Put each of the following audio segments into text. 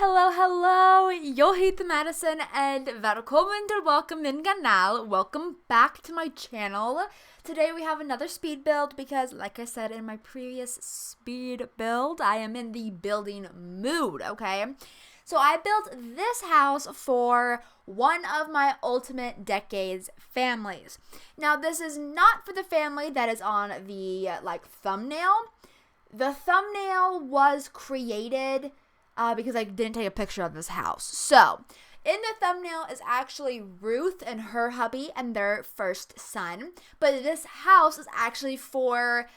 Hello, hello! Jag heter Madison and välkommen tillbaka min kanal. Welcome back to my channel. Today we have another speed build because, like I said in my previous speed build, I am in the building mood, okay? So I built this house for one of my Ultimate Decades families. Now this is not for the family that is on the thumbnail. The thumbnail was created because I didn't take a picture of this house. So, in the thumbnail is actually Ruth and her hubby and their first son. But this house is actually for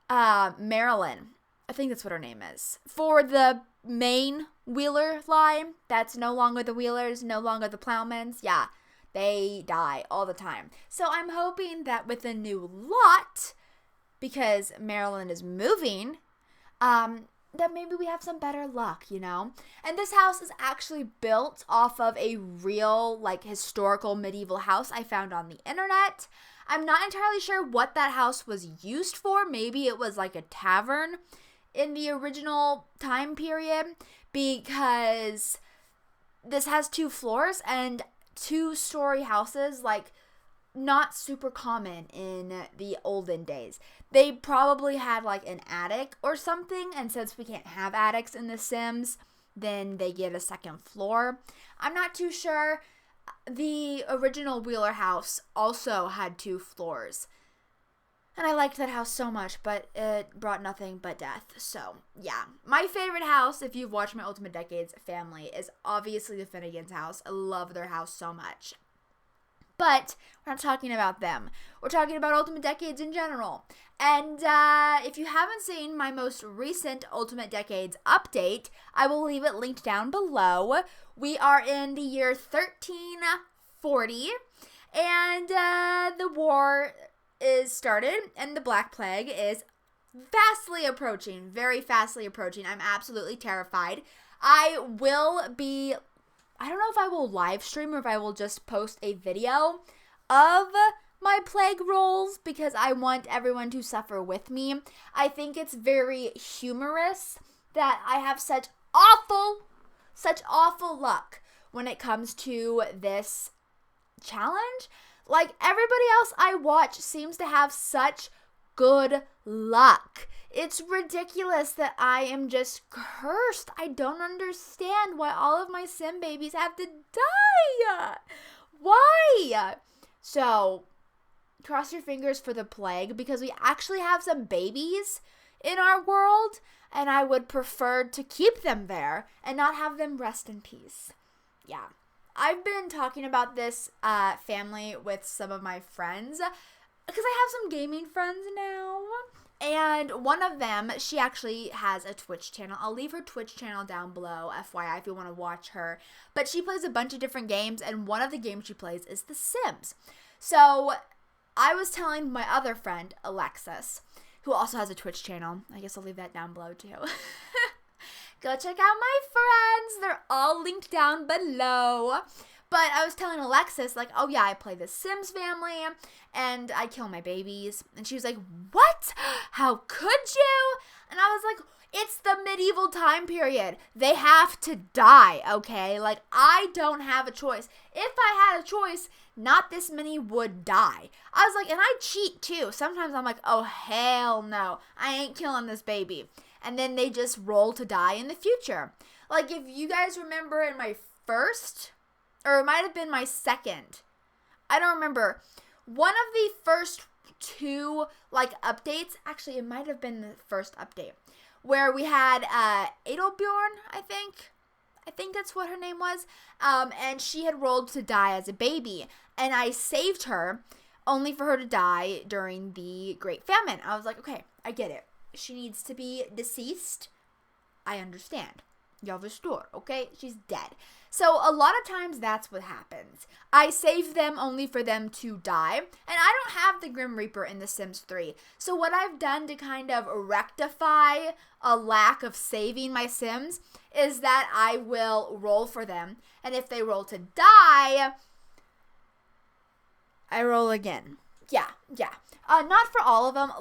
Marilyn. I think that's what her name is. For the main Wheeler line, that's no longer the Wheelers, no longer the Plowmans. Yeah, they die all the time. So, I'm hoping that with a new lot, because Marilyn is moving, that maybe we have some better luck, you know? And this house is actually built off of a real, historical medieval house I found on the internet. I'm not entirely sure what that house was used for. Maybe it was like a tavern in the original time period, because this has 2 floors and 2-story houses, not super common in the olden days. They probably had an attic or something, and since we can't have attics in The Sims, then they get a second floor. I'm not too sure. The original Wheeler house also had 2 floors. And I liked that house so much, but it brought nothing but death. So, yeah. My favorite house, if you've watched my Ultimate Decades family, is obviously the Finnegan's house. I love their house so much. But we're not talking about them. We're talking about Ultimate Decades in general. And if you haven't seen my most recent Ultimate Decades update, I will leave it linked down below. We are in the year 1340, and the war is started, and the Black Plague is fastly approaching, very fastly approaching. I'm absolutely terrified. I don't know if I will live stream or if I will just post a video of my plague rolls, because I want everyone to suffer with me. I think it's very humorous that I have such awful luck when it comes to this challenge. Everybody else I watch seems to have such good luck. It's ridiculous that I am just cursed. I don't understand why all of my Sim babies have to die. Why? So, cross your fingers for the plague, because we actually have some babies in our world, and I would prefer to keep them there and not have them rest in peace. Yeah. I've been talking about this family with some of my friends, because I have some gaming friends now. And one of them, she actually has a Twitch channel. I'll leave her Twitch channel down below, FYI, if you want to watch her. But she plays a bunch of different games, and one of the games she plays is The Sims. So I was telling my other friend, Alexis, who also has a Twitch channel. I guess I'll leave that down below too. Go check out my friends. They're all linked down below. But I was telling Alexis, oh yeah, I play the Sims family, and I kill my babies. And she was like, what? How could you? And I was like, it's the medieval time period. They have to die, okay? I don't have a choice. If I had a choice, not this many would die. I was like, and I cheat too. Sometimes I'm like, oh, hell no. I ain't killing this baby. And then they just roll to die in the future. If you guys remember in my first, or it might have been my second, I don't remember, one of the first 2 updates, actually it might have been the first update, where we had Edelbjorn, I think that's what her name was, and she had rolled to die as a baby, and I saved her only for her to die during the Great Famine. I was like, okay, I get it. She needs to be deceased. I understand. Jag förstår, okay? She's dead. So a lot of times that's what happens. I save them only for them to die. And I don't have the Grim Reaper in The Sims 3. So what I've done to kind of rectify a lack of saving my Sims is that I will roll for them. And if they roll to die, I roll again. Yeah. Not for all of them.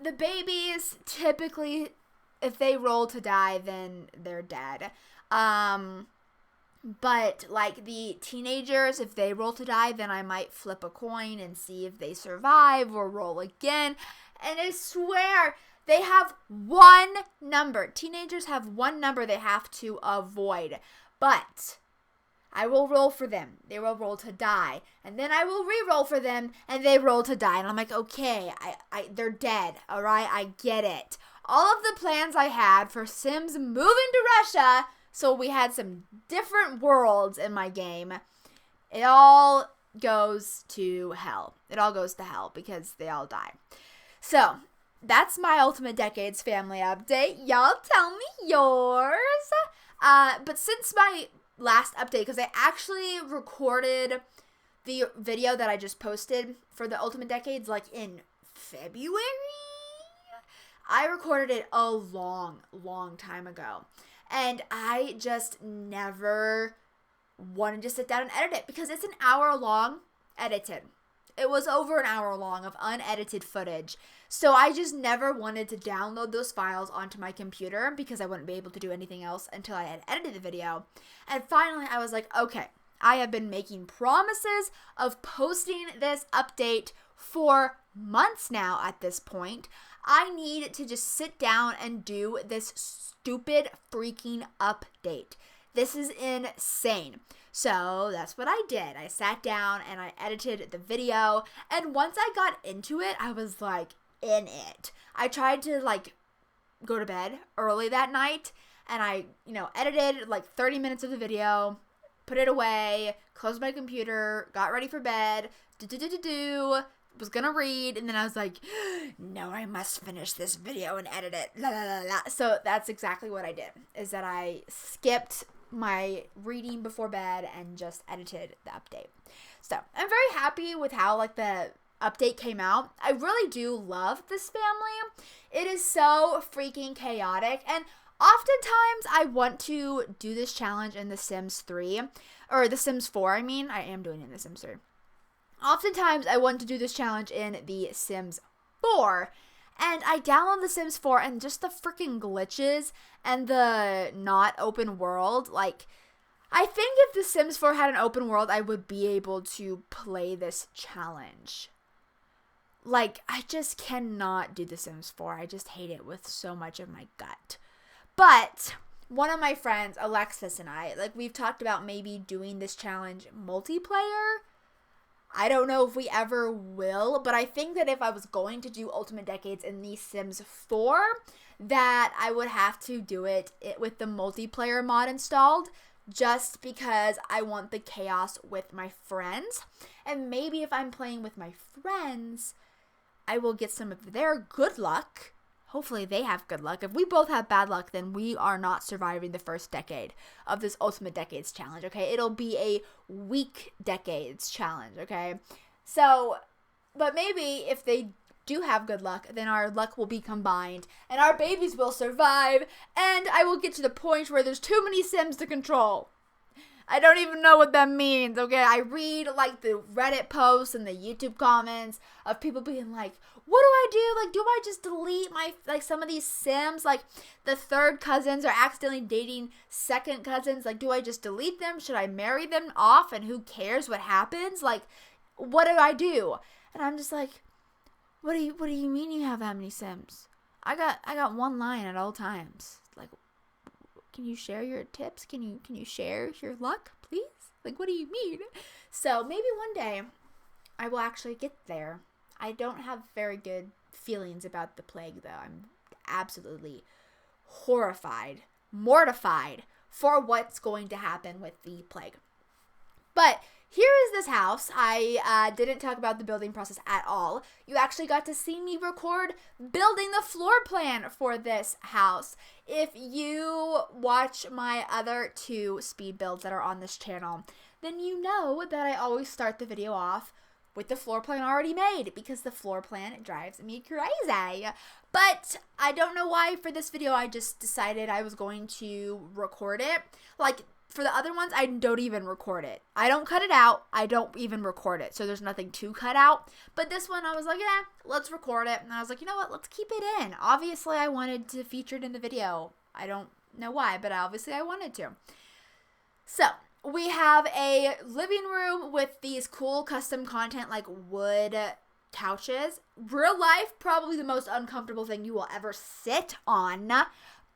The babies, typically, if they roll to die, then they're dead. But like the teenagers, if they roll to die, then I might flip a coin and see if they survive or roll again. And I swear they have one number. Teenagers have one number they have to avoid. But I will roll for them. They will roll to die. And then I will re-roll for them and they roll to die. And I'm like, okay, they're dead. All right, I get it. All of the plans I had for Sims moving to Russia, so we had some different worlds in my game, it all goes to hell. It all goes to hell because they all die. So that's my Ultimate Decades family update. Y'all tell me yours. But since my last update, because I actually recorded the video that I just posted for the Ultimate Decades like in February. I recorded it a long time ago. And I just never wanted to sit down and edit it because it's an hour long edited. It was over an hour long of unedited footage. So I just never wanted to download those files onto my computer because I wouldn't be able to do anything else until I had edited the video. And finally I was like, okay, I have been making promises of posting this update for months now at this point. I need to just sit down and do this stupid freaking update. This is insane. So that's what I did. I sat down and I edited the video. And once I got into it, I was like in it. I tried to like go to bed early that night and I, edited like 30 minutes of the video, put it away, closed my computer, got ready for bed, was gonna read, and then I was like, no, I must finish this video and edit it, la la la la. So that's exactly what I did, is that I skipped my reading before bed and just edited the update. So I'm very happy with how like the update came out. I really do love this family. It is so freaking chaotic, and oftentimes I want to do this challenge in The Sims 3, or The Sims 4, I mean. I am doing it in The Sims 3. Oftentimes, I want to do this challenge in The Sims 4, and I download The Sims 4, and just the freaking glitches and the not open world, like, I think if The Sims 4 had an open world, I would be able to play this challenge. Like, I just cannot do The Sims 4. I just hate it with so much of my gut. But one of my friends, Alexis, and I, like, we've talked about maybe doing this challenge multiplayer. I don't know if we ever will, but I think that if I was going to do Ultimate Decades in The Sims 4, that I would have to do it with the multiplayer mod installed, just because I want the chaos with my friends. And maybe if I'm playing with my friends, I will get some of their good luck. Hopefully they have good luck. If we both have bad luck, then we are not surviving the first decade of this Ultimate Decades challenge, okay? It'll be a weak decades challenge, okay? So, but maybe if they do have good luck, then our luck will be combined, and our babies will survive, and I will get to the point where there's too many Sims to control. I don't even know what that means, okay? I read, like, the Reddit posts and the YouTube comments of people being like, what do I do? Like, do I just delete my, like, some of these Sims? Like, the third cousins are accidentally dating second cousins. Like, do I just delete them? Should I marry them off? And who cares what happens? Like, what do I do? And I'm just like, what do you mean you have that many Sims? I got one line at all times. Like, can you share your tips? Can you share your luck, please? Like, what do you mean? So maybe one day I will actually get there. I don't have very good feelings about the plague, though. I'm absolutely horrified, mortified for what's going to happen with the plague. But here is this house. I didn't talk about the building process at all. You actually got to see me record building the floor plan for this house. If you watch my other 2 speed builds that are on this channel, then you know that I always start the video off with the floor plan already made, because the floor plan drives me crazy. But I don't know why for this video I just decided I was going to record it. Like, for the other ones, I don't even record it. I don't cut it out. I don't even record it. So there's nothing to cut out. But this one, I was like, yeah, let's record it. And I was like, you know what? Let's keep it in. Obviously, I wanted to feature it in the video. I don't know why, but obviously I wanted to. So we have a living room with these cool custom content like wood couches. Real life, probably the most uncomfortable thing you will ever sit on.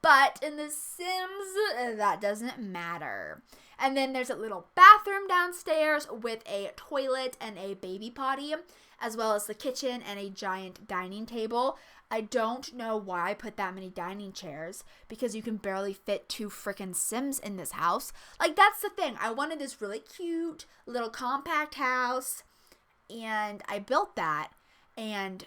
But in The Sims, that doesn't matter. And then there's a little bathroom downstairs with a toilet and a baby potty, as well as the kitchen and a giant dining table. I don't know why I put that many dining chairs, because you can barely fit 2 freaking Sims in this house. Like, that's the thing. I wanted this really cute little compact house, and I built that, and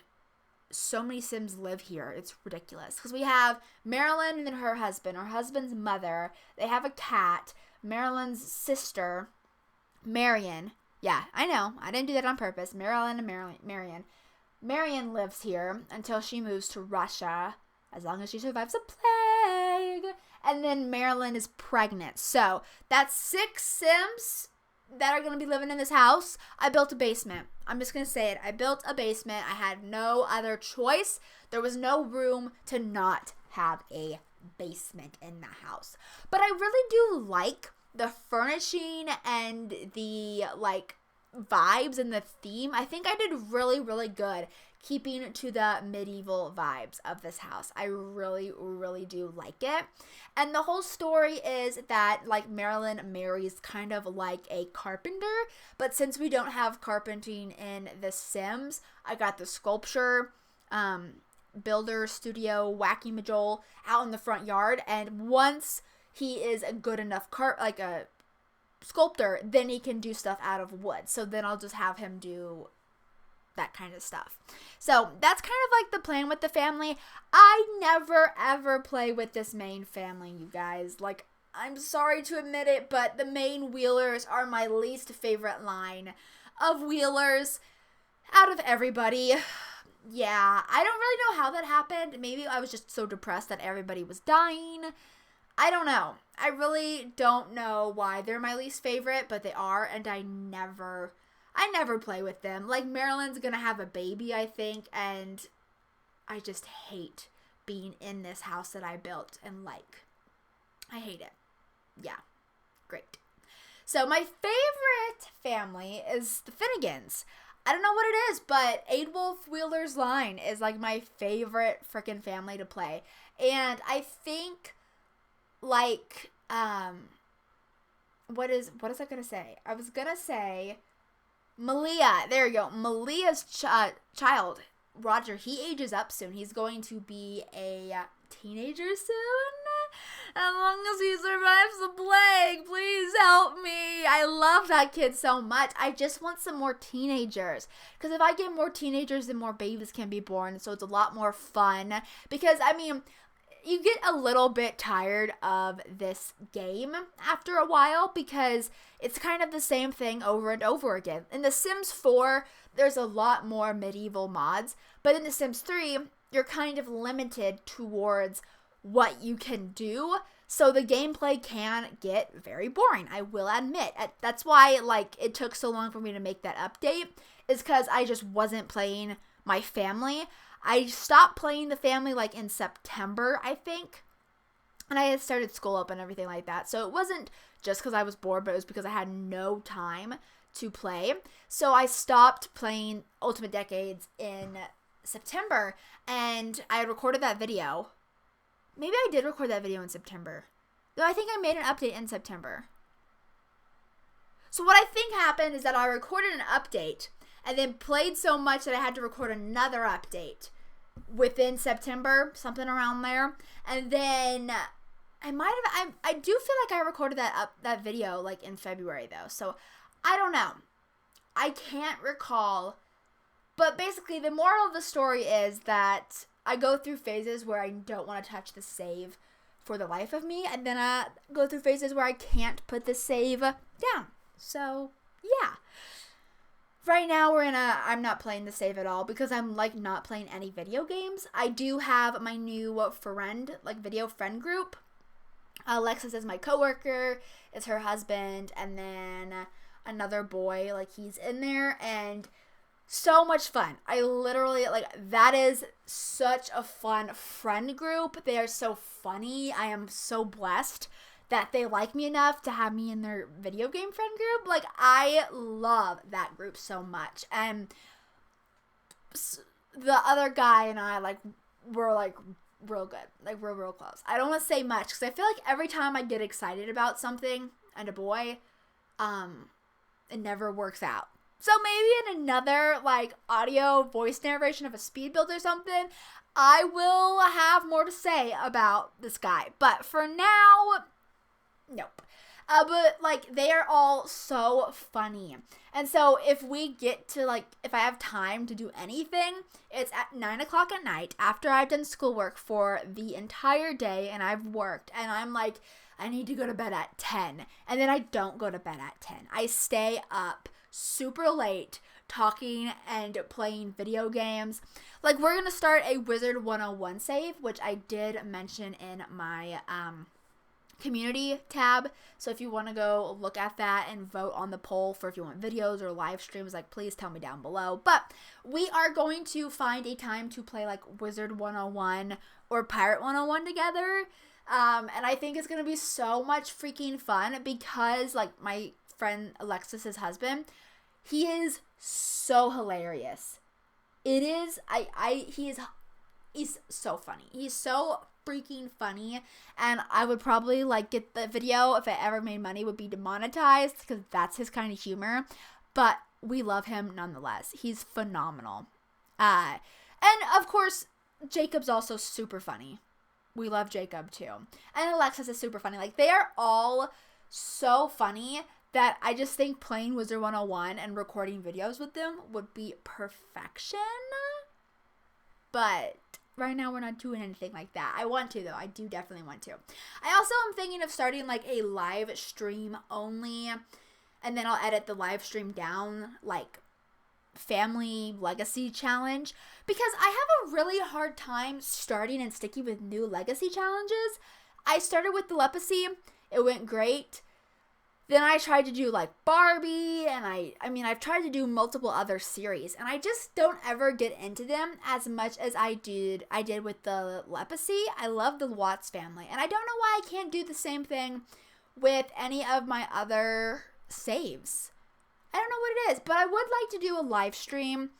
so many Sims live here. It's ridiculous. Because we have Marilyn and then her husband's mother. They have a cat. Marilyn's sister, Marion. Yeah, I know. I didn't do that on purpose. Marilyn and Marion. Marion lives here until she moves to Russia, as long as she survives a plague. And then Marilyn is pregnant. So that's 6 Sims that are going to be living in this house. I built a basement. I'm just going to say it. I built a basement. I had no other choice. There was no room to not have a basement in the house. But I really do like the furnishing and the like vibes and the theme. I think I did really, really good keeping to the medieval vibes of this house. I really, really do like it. And the whole story is that like Marilyn marries kind of like a carpenter, but since we don't have carpenting in The Sims, I got the sculpture builder studio wacky majol out in the front yard, and once he is a good enough like a sculptor, then he can do stuff out of wood. So then I'll just have him do that kind of stuff. So that's kind of like the plan with the family. I never ever play with this main family, you guys. Like, I'm sorry to admit it, but the main wheelers are my least favorite line of wheelers out of everybody. Yeah, I don't really know how that happened. Maybe I was just so depressed that everybody was dying. I don't know. I really don't know why they're my least favorite, but they are, and I never play with them. Like, Marilyn's gonna have a baby, I think, and I just hate being in this house that I built, and like, I hate it. Yeah, great. So my favorite family is the Finnegans. I don't know what it is, but Adewolf Wheeler's line is like my favorite freaking family to play. And I think like what is I gonna say? I was gonna say Malia. There you go. Malia's child, Roger, he ages up soon. He's going to be a teenager soon. As long as he survives the plague, please help me. I love that kid so much. I just want some more teenagers. Because if I get more teenagers, then more babies can be born. So it's a lot more fun. Because, I mean, you get a little bit tired of this game after a while. Because it's kind of the same thing over and over again. In The Sims 4, there's a lot more medieval mods. But in The Sims 3, you're kind of limited towards what you can do, so the gameplay can get very boring, I will admit. That's why like it took so long for me to make that update, is because I just wasn't playing my family. I stopped playing the family like in September, I think, and I had started school up and everything like that, so it wasn't just because I was bored, but it was because I had no time to play. So I stopped playing Ultimate Decades in September, and I recorded that video. Maybe I did record that video in September. Though I think I made an update in September. So what I think happened is that I recorded an update and then played so much that I had to record another update within September, something around there. And then I do feel like I recorded that video like in February though. So I don't know. I can't recall. But basically the moral of the story is that I go through phases where I don't want to touch the save for the life of me, and then I go through phases where I can't put the save down. So, yeah. Right now I'm not playing the save at all because I'm like not playing any video games. I do have my new video friend group. Alexis is my coworker, is her husband, and then another boy, like he's in there, and So much fun. I literally, like, that is such a fun friend group. They are so funny. I am so blessed that they like me enough to have me in their video game friend group. Like, I love that group so much. And the other guy and I, like, we're, like, real good. Like, we're real close. I don't want to say much because I feel like every time I get excited about something and a boy, it never works out. So maybe in another, like, audio voice narration of a speed build or something, I will have more to say about this guy. But for now, nope. But, like, they are all so funny. And so if we get to, like, if I have time to do anything, it's at 9 o'clock at night after I've done schoolwork for the entire day and I've worked. And I'm like, I need to go to bed at 10. And then I don't go to bed at 10. I stay up super late talking and playing video games. Like, we're gonna start a Wizard 101 save, which I did mention in my community tab. So if you want to go look at that and vote on the poll for if you want videos or live streams, like, please tell me down below. But we are going to find a time to play like Wizard 101 or Pirate 101 together. And I think it's gonna be so much freaking fun because, like, my friend Alexis's husband, he is so hilarious. It is, he's so funny. He's so freaking funny, and I would probably, like, get the video, if it ever made money, would be demonetized because that's his kind of humor, but we love him nonetheless. He's phenomenal. And of course, Jacob's also super funny. We love Jacob too. And Alexis is super funny. Like, they are all so funny that I just think playing Wizard 101 and recording videos with them would be perfection. But right now we're not doing anything like that. I want to, though. I do definitely want to. I also am thinking of starting, like, a live stream only, and then I'll edit the live stream down, like, family legacy challenge, because I have a really hard time starting and sticking with new legacy challenges. I started with the Legacy. It went great. Then I tried to do, like, Barbie, and I mean, I've tried to do multiple other series, and I just don't ever get into them as much as I did with the Legacy. I love the Watts family, and I don't know why I can't do the same thing with any of my other saves. I don't know what it is, but I would like to do a live stream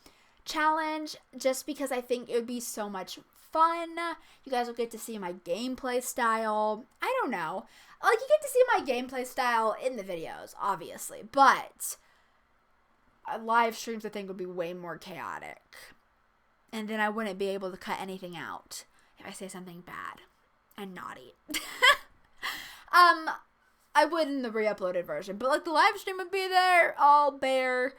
challenge just because I think it would be so much fun. You guys will get to see my gameplay style. I don't know. Like, you get to see my gameplay style in the videos, obviously, but live streams, I think, would be way more chaotic. And then I wouldn't be able to cut anything out if I say something bad and naughty. I would in the re-uploaded version, but, like, the live stream would be there, all bare,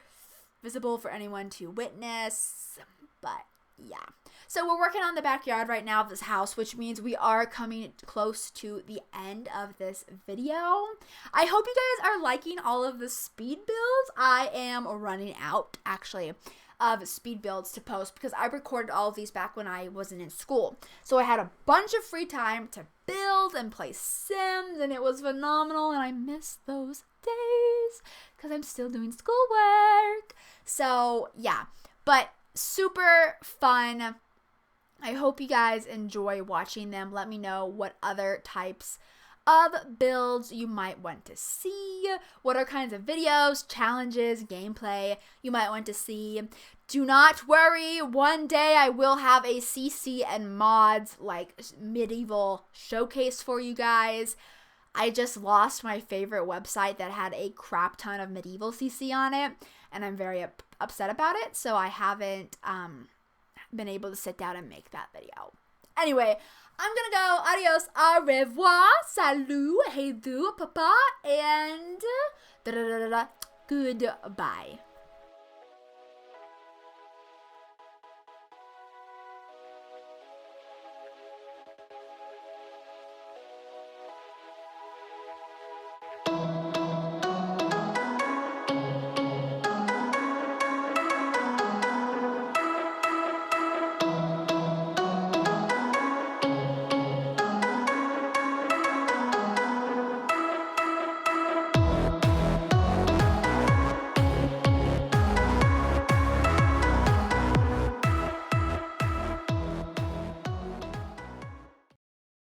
visible for anyone to witness, but yeah. So we're working on the backyard right now of this house, which means we are coming close to the end of this video. I hope you guys are liking all of the speed builds. I am running out, actually, of speed builds to post because I recorded all of these back when I wasn't in school. So I had a bunch of free time to build and play Sims, and it was phenomenal, and I miss those days because I'm still doing schoolwork. So yeah, but super fun. I hope you guys enjoy watching them. Let me know what other types of builds you might want to see. What are kinds of videos, challenges, gameplay you might want to see. Do not worry. One day I will have a CC and mods, like, medieval showcase for you guys. I just lost my favorite website that had a crap ton of medieval CC on it, and I'm very upset about it, so I haven't been able to sit down and make that video. Anyway, I'm gonna go. Adios, au revoir, salut, hey do, papa, and goodbye.